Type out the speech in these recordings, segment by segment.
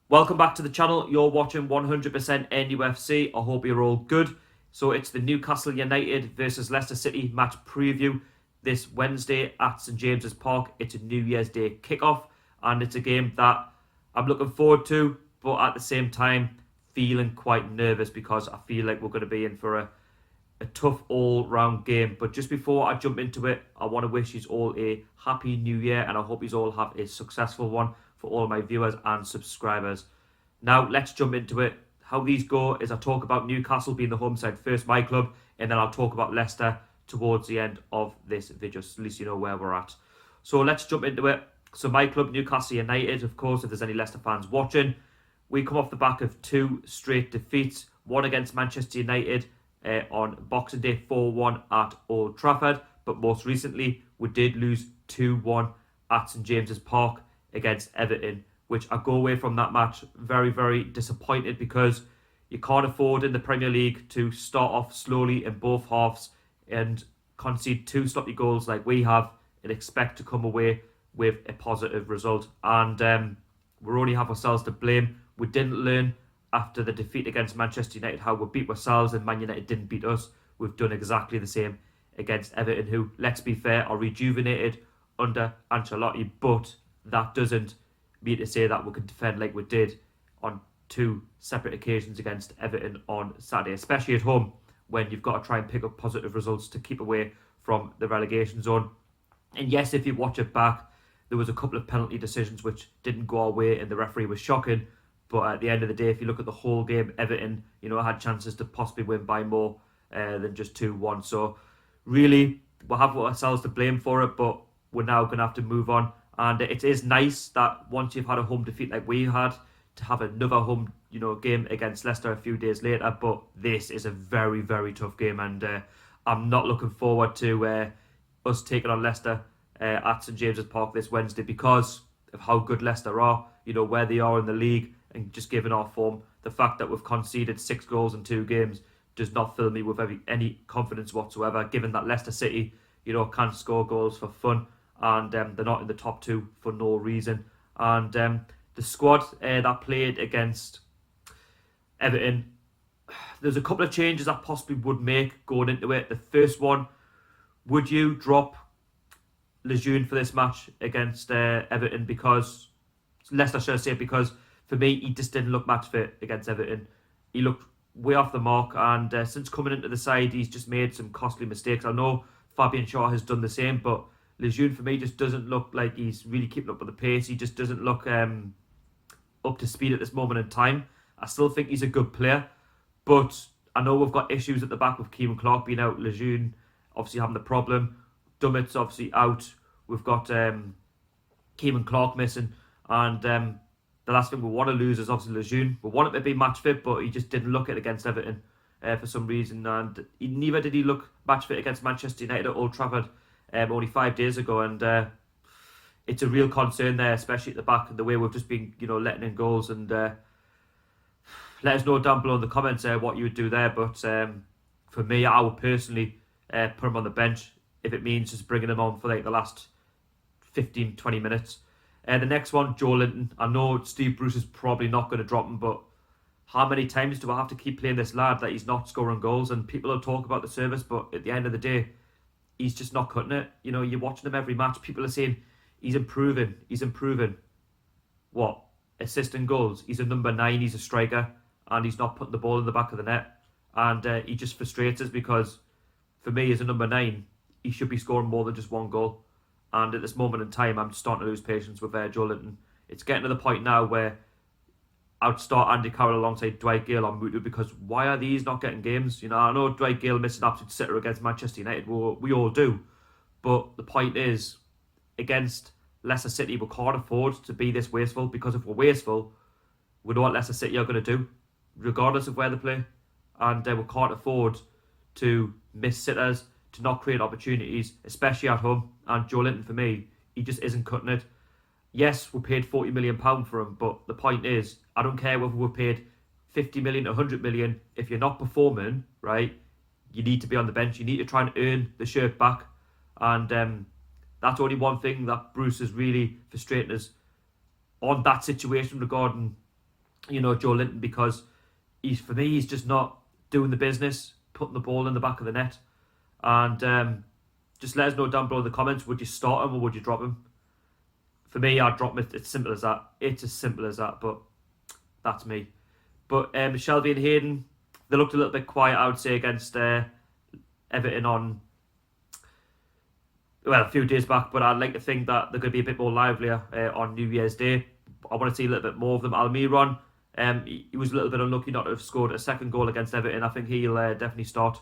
Welcome back to the channel. You're watching 100% NUFC. I hope you're all good. So it's the Newcastle United versus Leicester City match preview this Wednesday at St James's Park. It's a New Year's Day kickoff, and it's a game that I'm looking forward to, but at the same time feeling quite nervous because I feel like we're going to be in for a tough all-round game. But just before I jump into it, I want to wish you all a happy new year, and I hope you all have a successful one for all my viewers and subscribers. Now, let's jump into it. How these go is I talk about Newcastle being the home side first, my club, and then I'll talk about Leicester towards the end of this video, so at least you know where we're at. So let's jump into it. So my club, Newcastle United, of course, if there's any Leicester fans watching, we come off the back of two straight defeats, one against Manchester United on Boxing Day 4-1 at Old Trafford, but most recently we did lose 2-1 at St James's Park against Everton, which I go away from that match very, very disappointed because you can't afford in the Premier League to start off slowly in both halves and concede two sloppy goals like we have and expect to come away with a positive result. And we only have ourselves to blame. We didn't learn after the defeat against Manchester United how we beat ourselves and Man United didn't beat us. We've done exactly the same against Everton, who, let's be fair, are rejuvenated under Ancelotti, but that doesn't mean to say that we can defend like we did on two separate occasions against Everton on Saturday, especially at home when you've got to try and pick up positive results to keep away from the relegation zone. And yes, if you watch it back, there was a couple of penalty decisions which didn't go our way and the referee was shocking. But at the end of the day, if you look at the whole game, Everton, had chances to possibly win by more than just 2-1. So really, we'll have ourselves to blame for it, but we're now going to have to move on. And it is nice that once you've had a home defeat like we had, to have another home, game against Leicester a few days later. But this is a very, very tough game, and I'm not looking forward to us taking on Leicester at St James's Park this Wednesday because of how good Leicester are, where they are in the league, and just given our form. The fact that we've conceded 6 goals in 2 games does not fill me with any confidence whatsoever, given that Leicester City, can score goals for fun, and they're not in the top 2 for no reason. And the squad that played against Everton, there's a couple of changes I possibly would make going into it. The first one, would you drop Lejeune for this match against Everton? Because Leicester, should I say, because for me, he just didn't look match fit against Everton. He looked way off the mark, and since coming into the side, he's just made some costly mistakes. I know Fabian Shaw has done the same, but Lejeune for me just doesn't look like he's really keeping up with the pace. He just doesn't look up to speed at this moment in time. I still think he's a good player, but I know we've got issues at the back with Keeman Clark being out, Lejeune obviously having the problem, Dummett's obviously out. We've got Keeman Clark missing, and the last thing we want to lose is obviously Lejeune. We want him to be match fit, but he just didn't look it against Everton for some reason, and neither did he look match fit against Manchester United at Old Trafford only 5 days ago. And it's a real concern there, especially at the back, and the way we've just been, letting in goals. And let us know down below in the comments what you would do there. But for me, I would personally put him on the bench if it means just bringing him on for like the last 15-20 minutes. The next one, Joelinton. I know Steve Bruce is probably not going to drop him, but how many times do I have to keep playing this lad that he's not scoring goals? And people will talk about the service, but at the end of the day, he's just not cutting it. You're watching him every match. People are saying he's improving. He's improving. What? Assisting goals. He's a number 9. He's a striker, and he's not putting the ball in the back of the net. And he just frustrates us because, for me, as a number 9, he should be scoring more than just 1 goal. And at this moment in time, I'm starting to lose patience with Joelinton. It's getting to the point now where I'd start Andy Carroll alongside Dwight Gale on Mutu, because why are these not getting games? I know Dwight Gale missed an absolute sitter against Manchester United. We all do. But the point is, against Leicester City, we can't afford to be this wasteful, because if we're wasteful, we know what Leicester City are going to do, regardless of where they play. And we can't afford to miss sitters, to not create opportunities, especially at home. And Joelinton, for me, he just isn't cutting it. Yes, we paid £40 million for him, but the point is, I don't care whether we paid 50 million, 100 million. If you're not performing, right, you need to be on the bench. You need to try and earn the shirt back. And that's only one thing that Bruce is really frustrating us on that situation regarding Joe Linton, because for me, he's just not doing the business, putting the ball in the back of the net. And just let us know down below in the comments, would you start him or would you drop him? For me, I'd drop him. It's simple as that. It's as simple as that, but that's me. But Shelby and Hayden, they looked a little bit quiet, I would say, against Everton a few days back, but I'd like to think that they're going to be a bit more livelier on New Year's Day. I want to see a little bit more of them. Almiron, he was a little bit unlucky not to have scored a second goal against Everton. I think he'll definitely start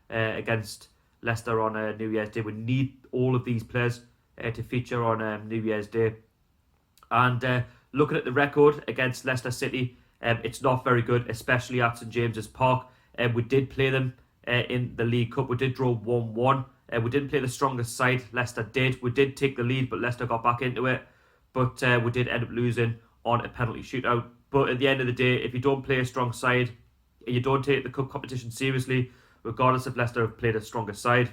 against Leicester on New Year's Day. We need all of these players to feature on New Year's Day. And looking at the record against Leicester City, it's not very good, especially at St James's Park. We did play them in the League Cup. We did draw 1-1. We didn't play the strongest side. Leicester did. We did take the lead, but Leicester got back into it. But we did end up losing on a penalty shootout. But at the end of the day, if you don't play a strong side, and you don't take the cup competition seriously, regardless if Leicester have played a stronger side,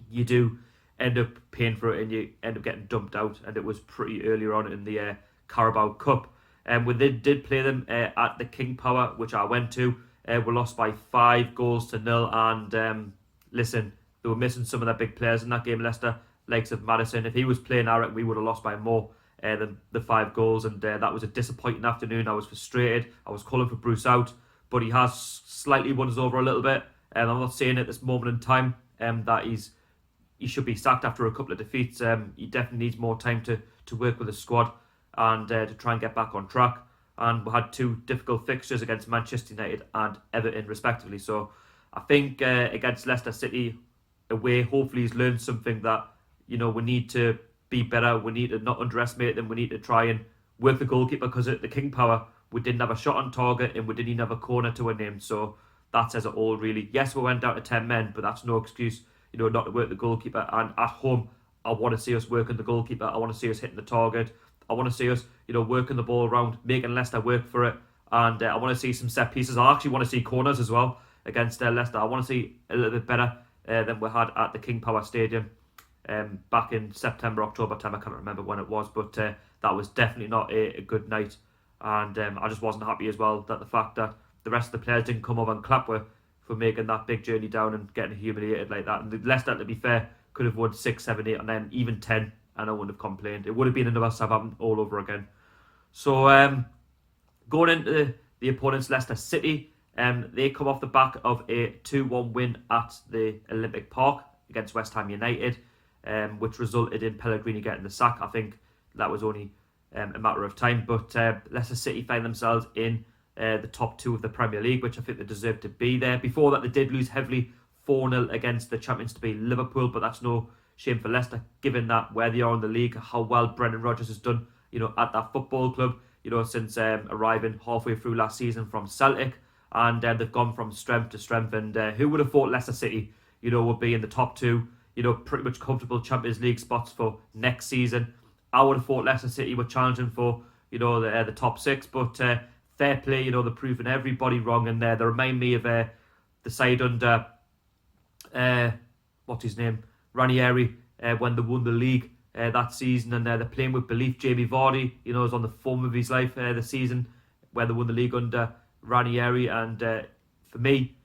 you do end up paying for it and you end up getting dumped out. And it was pretty earlier on in the Carabao Cup. And we did play them at the King Power, which I went to. We lost by 5-0. And listen, they were missing some of their big players in that game, Leicester, likes of Maddison. If he was playing, I reckon we would have lost by more than the 5 goals. And that was a disappointing afternoon. I was frustrated. I was calling for Bruce out. But he has slightly won us over a little bit. And I'm not saying at this moment in time that he should be sacked after a couple of defeats. He definitely needs more time to work with the squad and to try and get back on track. And we had 2 difficult fixtures against Manchester United and Everton, respectively. So I think against Leicester City away, hopefully he's learned something that, we need to be better. We need to not underestimate them. We need to try and work the goalkeeper, because at the King Power, we didn't have a shot on target and we didn't even have a corner to a name. So that says it all, really. Yes, we went down to 10 men, but that's no excuse, not to work the goalkeeper. And at home, I want to see us working the goalkeeper. I want to see us hitting the target. I want to see us, working the ball around, making Leicester work for it. And I want to see some set pieces. I actually want to see corners as well against Leicester. I want to see a little bit better than we had at the King Power Stadium back in September, October time. I can't remember when it was, but that was definitely not a good night. And I just wasn't happy as well that the fact that the rest of the players didn't come over and clap for making that big journey down and getting humiliated like that. And Leicester, to be fair, could have won 6, 7, 8 and then even 10, and I wouldn't have complained. It would have been another Southampton all over again. So going into the opponents, Leicester City, they come off the back of a 2-1 win at the Olympic Park against West Ham United, which resulted in Pellegrini getting the sack. I think that was only a matter of time. But Leicester City find themselves in the top 2 of the Premier League, which I think they deserve to be there. Before that, they did lose heavily 4-0 against the champions to be Liverpool, but that's no shame for Leicester, given that where they are in the league, how well Brendan Rodgers has done, at that football club, since arriving halfway through last season from Celtic. And they've gone from strength to strength. And who would have thought Leicester City, would be in the top 2, pretty much comfortable Champions League spots for next season. I would have thought Leicester City were challenging for, the top 6. But fair play, they're proving everybody wrong. And they remind me of the side under, what's his name, Ranieri, when they won the league that season. And they're playing with belief. Jamie Vardy, is on the form of his life the season where they won the league under Ranieri. And for me,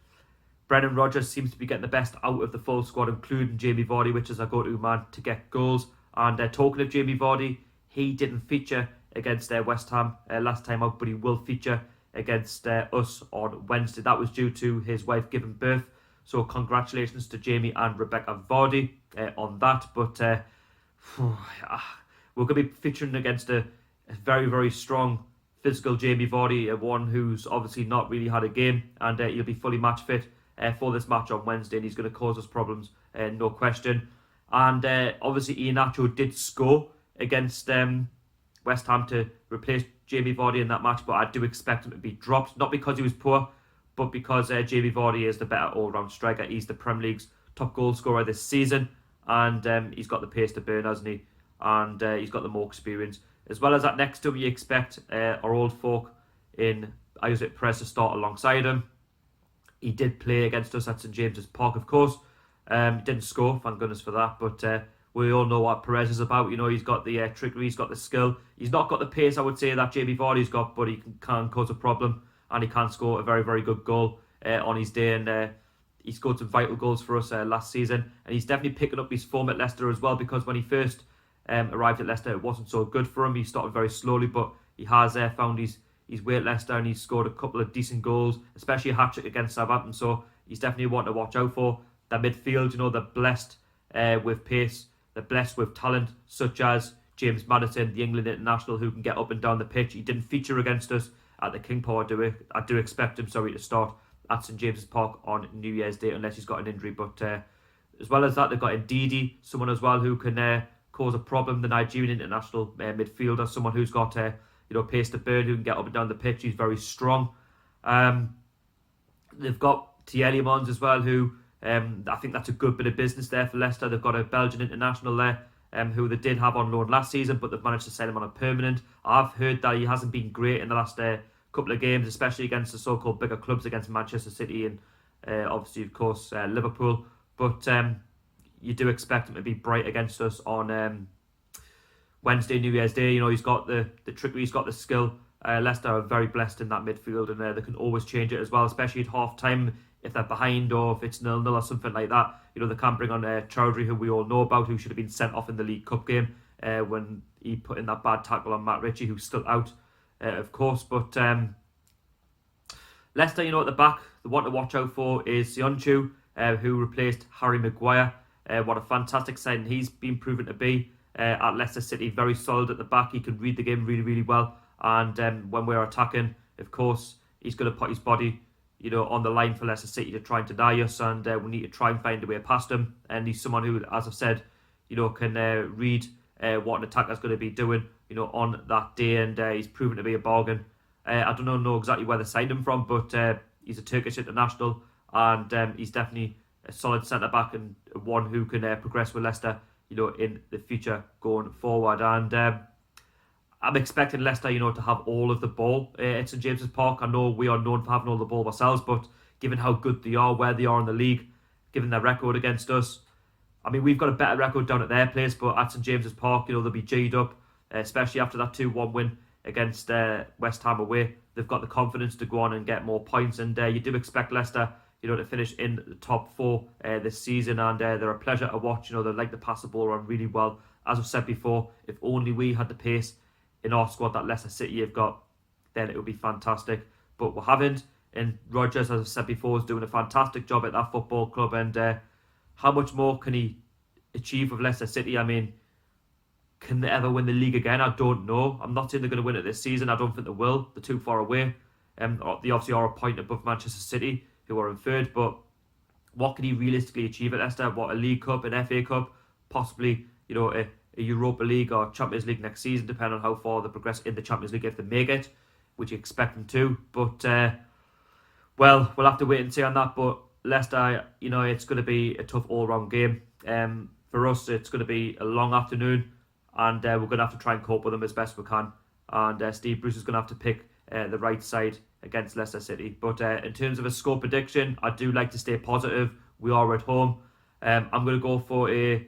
Brendan Rodgers seems to be getting the best out of the full squad, including Jamie Vardy, which is our go-to man to get goals. And talking of Jamie Vardy, he didn't feature against West Ham last time out, but he will feature against us on Wednesday. That was due to his wife giving birth. So congratulations to Jamie and Rebecca Vardy on that. But we're going to be featuring against a very, very strong physical Jamie Vardy, one who's obviously not really had a game, and he'll be fully match fit for this match on Wednesday, and he's going to cause us problems, no question. And obviously Iheanacho did score against West Ham to replace Jamie Vardy in that match, but I do expect him to be dropped, not because he was poor, but because Jamie Vardy is the better all-round striker. He's the Premier League's top goal scorer this season, and he's got the pace to burn, hasn't he? And he's got the more experience. As well as that, next to him, you expect our old folk in Isaac Perez to start alongside him. He did play against us at St James's Park, of course. Didn't score, thank goodness for that. But We all know what Perez is about. He's got the trickery, he's got the skill. He's not got the pace, I would say, that Jamie Vardy's got, but he can cause a problem, and he can score a very, very good goal on his day. And he scored some vital goals for us last season, and he's definitely picking up his form at Leicester as well, because when he first arrived at Leicester, it wasn't so good for him. He started very slowly, but he has found his way at Leicester, and he's scored a couple of decent goals, especially a hat-trick against Southampton. So he's definitely one to watch out for. That midfield, they're blessed with pace, they're blessed with talent, such as James Maddison, the England international, who can get up and down the pitch. He didn't feature against us at the King Power. I do expect him, to start at St James's Park on New Year's Day, unless he's got an injury. But as well as that, they've got Ndidi, someone as well who can cause a problem. The Nigerian international midfielder, someone who's got pace to burn, who can get up and down the pitch. He's very strong. They've got Tielemans as well, who I think that's a good bit of business there for Leicester. They've got a Belgian international there, who they did have on loan last season, but they've managed to sign him on a permanent. I've heard that he hasn't been great in the last couple of games, especially against the so-called bigger clubs, against Manchester City and obviously, of course, Liverpool. But you do expect him to be bright against us on Wednesday, New Year's Day. He's got the trickery, he's got the skill. Leicester are very blessed in that midfield, and they can always change it as well, especially at half-time if they're behind, or if it's 0-0 or something like that. They can bring on Chowdhury, who we all know about, who should have been sent off in the League Cup game when he put in that bad tackle on Matt Ritchie, who's still out, of course. But Leicester, at the back, the one to watch out for is Sionchu, who replaced Harry Maguire. What a fantastic signing he's been proven to be at Leicester City. Very solid at the back. He can read the game really, really well. And when we're attacking, of course, he's going to put his body on the line for Leicester City to try and deny us, and we need to try and find a way past him. And he's someone who, as I've said, can read what an attacker's going to be doing, on that day, and he's proven to be a bargain. I don't know exactly where they signed him from, but he's a Turkish international, and he's definitely a solid centre-back and one who can progress with Leicester, in the future going forward. And I'm expecting Leicester, to have all of the ball at St James's Park. I know we are known for having all the ball ourselves, but given how good they are, where they are in the league, given their record against us, I mean, we've got a better record down at their place, but at St James's Park, they'll be G'd up, especially after that 2-1 win against West Ham away. They've got the confidence to go on and get more points, and you do expect Leicester, to finish in the top 4 this season, and they're a pleasure to watch. They like to pass the ball around really well. As I've said before, if only we had the pace in our squad that Leicester City have got, then it would be fantastic. But we haven't, and Rodgers, as I've said before, is doing a fantastic job at that football club, and how much more can he achieve with Leicester City? I mean, can they ever win the league again? I don't know. I'm not saying they're going to win it this season. I don't think they will. They're too far away. They obviously are a point above Manchester City, who are in third, but what can he realistically achieve at Leicester? What, a League Cup, an FA Cup, possibly, a Europa League or Champions League next season, depending on how far they progress in the Champions League, if they make it, which you expect them to. But, well, we'll have to wait and see on that. But Leicester, it's going to be a tough all-round game. For us, it's going to be a long afternoon, and we're going to have to try and cope with them as best we can. And Steve Bruce is going to have to pick the right side against Leicester City. But in terms of a score prediction, I do like to stay positive. We are at home. I'm going to go for a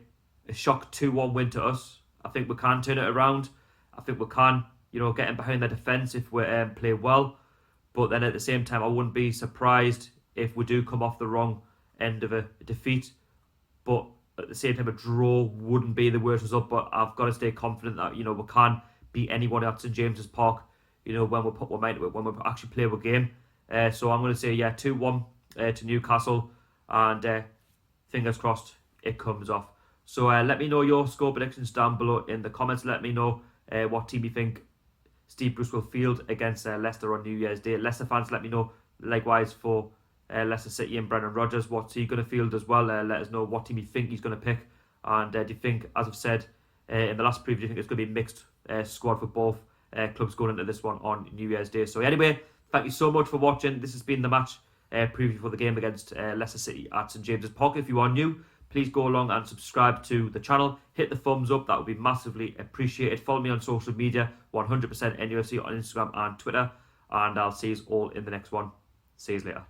shock 2-1 win to us. I think we can turn it around. I think we can, get in behind their defence if we play well. But then at the same time, I wouldn't be surprised if we do come off the wrong end of a defeat. But at the same time, a draw wouldn't be the worst result. But I've got to stay confident that, we can beat anyone at St James's Park, when we put our mind to it, when we actually play a game. So I'm going to say, 2-1 to Newcastle. And fingers crossed it comes off. So let me know your score predictions down below in the comments. Let me know what team you think Steve Bruce will field against Leicester on New Year's Day. Leicester fans, let me know likewise for Leicester City and Brendan Rodgers. What's he going to field as well? Let us know what team you think he's going to pick. And do you think, as I've said in the last preview, do you think it's going to be a mixed squad for both clubs going into this one on New Year's Day? So anyway, thank you so much for watching. This has been the match preview for the game against Leicester City at St James's Park. If you are new, please go along and subscribe to the channel. Hit the thumbs up. That would be massively appreciated. Follow me on social media, 100% NUFC on Instagram and Twitter. And I'll see you all in the next one. See you later.